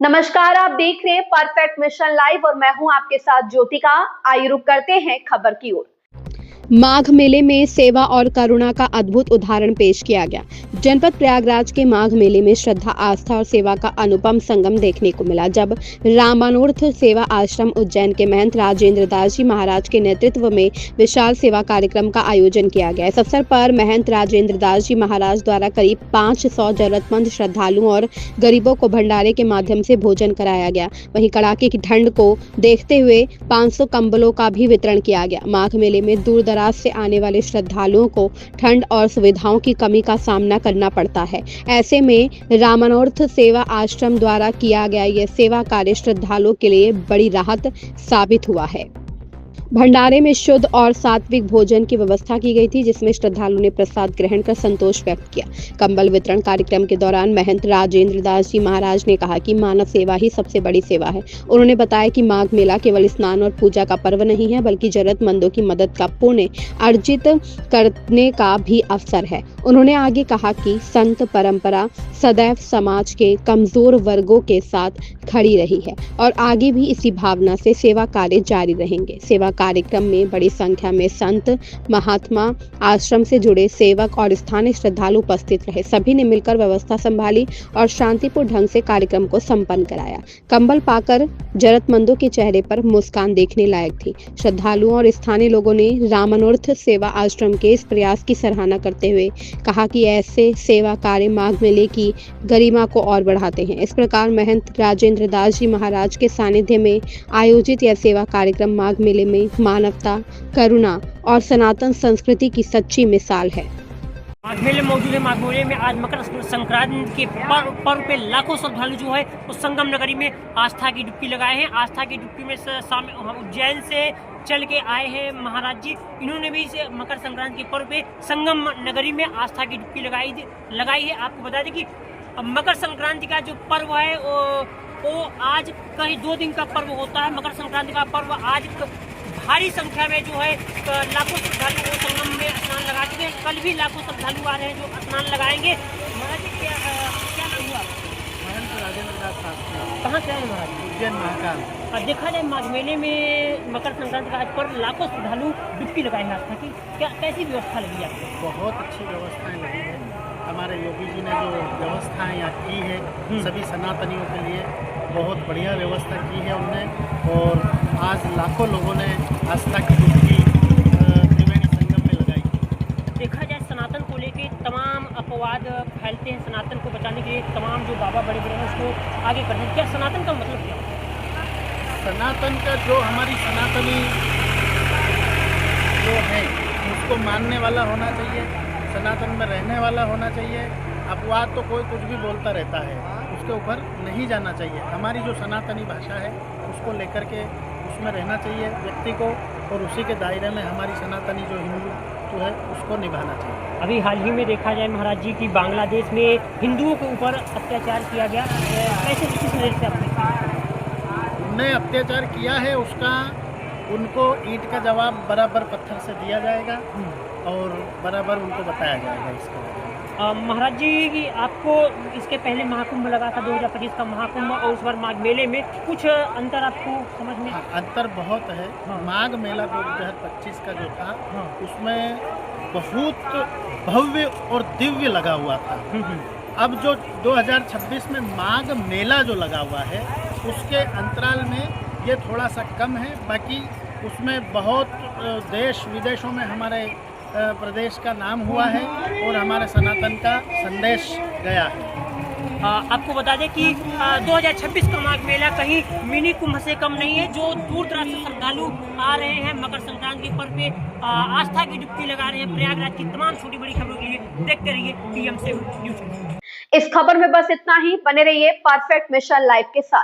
नमस्कार, आप देख रहे हैं परफेक्ट मिशन लाइव और मैं हूं आपके साथ ज्योतिका। आइए रुक करते हैं खबर की ओर। माघ मेले में सेवा और करुणा का अद्भुत उदाहरण पेश किया गया। जनपद प्रयागराज के माघ मेले में श्रद्धा, आस्था और सेवा का अनुपम संगम देखने को मिला, जब रामानुर्थ सेवा आश्रम उज्जैन के महंत राजेंद्र दास जी महाराज के नेतृत्व में विशाल सेवा कार्यक्रम का आयोजन किया गया। इस अवसर पर महंत राजेंद्र दास जी महाराज द्वारा करीब 500 जरूरतमंद श्रद्धालुओं और गरीबों को भंडारे के माध्यम से भोजन कराया गया। वहीं कड़ाके की ठंड को देखते हुए 500 कंबलों का भी वितरण किया गया। माघ मेले में दूर दराज से आने वाले श्रद्धालुओं को ठंड और सुविधाओं की कमी का सामना करना पड़ता है। ऐसे में रामानुर्थ सेवा आश्रम द्वारा किया गया यह सेवा कार्य श्रद्धालुओं के लिए बड़ी राहत साबित हुआ है। भंडारे में शुद्ध और सात्विक भोजन की व्यवस्था की गई थी, जिसमें श्रद्धालुओं ने प्रसाद ग्रहण कर संतोष व्यक्त किया। कंबल वितरण कार्यक्रम के दौरान महंत राजेंद्र दास जी महाराज ने कहा कि मानव सेवा ही सबसे बड़ी सेवा है। उन्होंने बताया कि माघ मेला केवल स्नान और पूजा का पर्व नहीं है, बल्कि जरूरतमंदों की मदद का पुण्य अर्जित करने का भी अवसर है। उन्होंने आगे कहा कि संत परंपरा सदैव समाज के कमजोर वर्गों के साथ खड़ी रही है और आगे भी इसी भावना से सेवा कार्य जारी रहेंगे। सेवा कार्यक्रम में बड़ी संख्या में संत, महात्मा, आश्रम से जुड़े सेवक और स्थानीय श्रद्धालु उपस्थित रहे। सभी ने मिलकर व्यवस्था संभाली और शांतिपूर्ण ढंग से कार्यक्रम को संपन्न कराया। कंबल पाकर जरूरतमंदों के चेहरे पर मुस्कान देखने लायक थी। श्रद्धालुओं और स्थानीय लोगों ने रामानुर्थ सेवा आश्रम के इस प्रयास की सराहना करते हुए कहा कि ऐसे सेवा कार्य माघ मेले की गरिमा को और बढ़ाते हैं। इस प्रकार महंत राजेंद्र दास जी महाराज के सानिध्य में आयोजित यह सेवा कार्यक्रम माघ मेले में मानवता, करुणा और सनातन संस्कृति की सच्ची मिसाल है। माघ मेले मौजूद है। माघ मेले में आज मकर संक्रांति के पर्व पे लाखों श्रद्धालु जो है उस संगम नगरी में आस्था की डुबकी लगाए हैं। आस्था की डुबकी में उज्जैन से चल के आए हैं महाराज जी। इन्होंने भी इस मकर संक्रांति के पर्व पे संगम नगरी में आस्था की डुबकी लगाई है। आपको बता दें कि मकर संक्रांति का जो पर्व है वो आज कहीं 2 दिन का पर्व होता है। मकर संक्रांति का पर्व आज भारी संख्या में जो है लाखों श्रद्धालु वो संगम में स्नान लगा चुके हैं। कल भी लाखों श्रद्धालु आ रहे हैं जो स्नान लगाएंगे। महाराज जी क्या नाम हुआ? राजेंद्र दास शास्त्री। कहाँ से आए महाराज? उज्जैन महाकाल। देखा जाए माघ मेले में मकर संक्रांति का आज पर लाखों श्रद्धालु डुबकी लगाए हैं आस्था की। क्या कैसी व्यवस्था लगी आपको? बहुत अच्छी व्यवस्थाएं लगी है। हमारे योगी जी ने जो व्यवस्थाएं यहाँ की है सभी सनातनियों के लिए बहुत बढ़िया व्यवस्था की है उनने। और आज लाखों लोगों ने आस्था की डुबकी त्रिवेणी संगम में लगाई। देखा जाए सनातन को लेके तमाम अपवाद फैलते हैं। सनातन को बचाने के लिए तमाम जो बाबा बड़े बड़े हैं उसको आगे करते हैं। क्या सनातन का मतलब क्या है? सनातन का जो हमारी सनातनी जो है उसको मानने वाला होना चाहिए, सनातन में रहने वाला होना चाहिए। अपवाद तो कोई कुछ भी बोलता रहता है, उसके ऊपर नहीं जाना चाहिए। हमारी जो सनातनी भाषा है उसको लेकर के उसमें रहना चाहिए व्यक्ति को, और उसी के दायरे में हमारी सनातनी जो हिंदू जो है उसको निभाना चाहिए। अभी हाल ही में देखा जाए महाराज जी की बांग्लादेश में हिंदुओं के ऊपर अत्याचार किया गया। कैसे किस नजर से आपने उन्हें अत्याचार किया है उसका उनको ईंट का जवाब बराबर पत्थर से दिया जाएगा और बराबर उनको बताया जाएगा इसके बारे में। महाराज जी की आपको इसके पहले महाकुंभ लगा था 2025 का महाकुंभ, और उस बार माघ मेले में कुछ अंतर आपको समझ में? अंतर बहुत है। हाँ। माघ मेला 2025 का जो था उसमें बहुत भव्य और दिव्य लगा हुआ था। अब जो 2026 में माघ मेला जो लगा हुआ है उसके अंतराल में ये थोड़ा सा कम है। बाकी उसमें बहुत देश विदेशों में हमारे प्रदेश का नाम हुआ है और हमारे सनातन का संदेश गया है। आपको बता दें कि 2026 का माघ मेला कहीं मिनी कुंभ से कम नहीं है। जो दूर दराज से श्रद्धालु आ रहे हैं मकर संक्रांति के पर्व पे आस्था की डुबकी लगा रहे हैं। प्रयागराज की तमाम छोटी बड़ी खबरों के लिए देखते रहिए PM7 न्यूज। इस खबर में बस इतना ही। बने रहिए परफेक्ट मिशन लाइव के साथ।